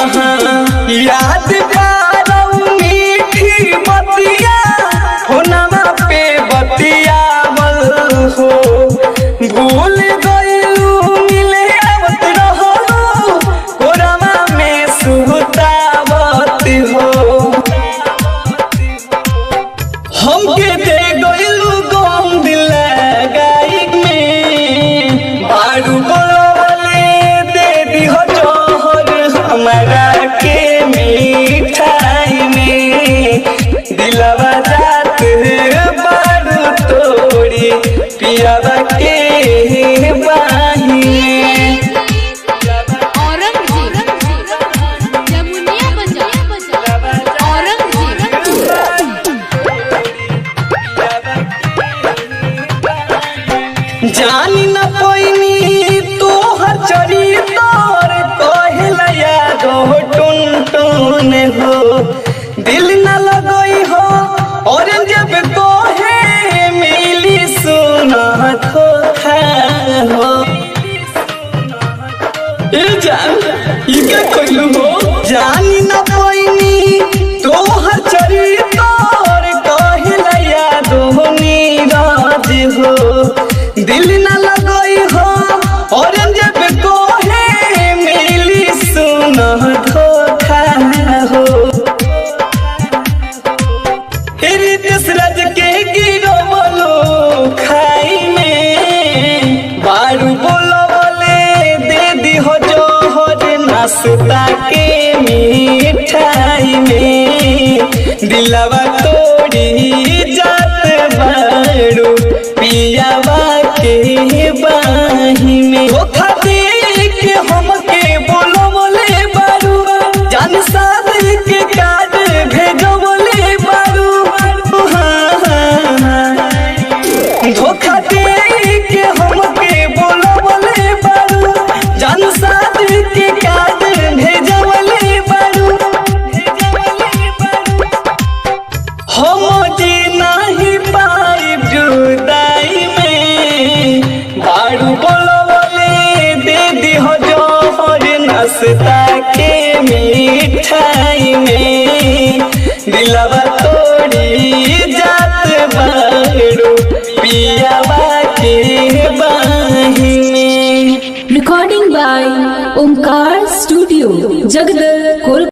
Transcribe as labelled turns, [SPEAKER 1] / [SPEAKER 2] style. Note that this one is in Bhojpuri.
[SPEAKER 1] याद पारऊ मीठी बतिया होनमा पे बतियावल हो भूल गइलू मिले आवत रहो कोरमा में सुतावत हो हमके दे गइलू गम दिल गाई में बारू बोलवले दे दिहो जोहर हमरा के मिठाई में दिलवा जात बारू तोड़ी पियावा के बाही में जानी न पैनी तोहर चरितर कहला यादो टुन टुन हो दिल न लगई हो और जब तोहे मिली सुना धोखा हो जान इके कहलू हो जानी न पैनी तोहर चरितर कहला यादो नीरज हो दिल न लगई हो और जब कोहे मिली सुन धोखा हो रज के गिरो बोलो खाई में बारू बोलो बोले दे दी हो जोहर नाश्ता के मिठाई में दिलवा तोड़ी जात बारू पियावा के बाही में धोखा दे के हमके बोलो बोले बारू जान साद के कार्ड भेजो बोले बारू धोखा दे के हमके बोलो बोले बारू जान साद के कार्ड भेजो बोले बारू हम जी नहीं पाई जुदाई में बारू बोलो बोले दे दी हो जोहर नाश्ता के मिठाई में दिलवा तोड़ी जात बारू पियावा के बाही में।
[SPEAKER 2] Recording by Omkar studio Jagdal.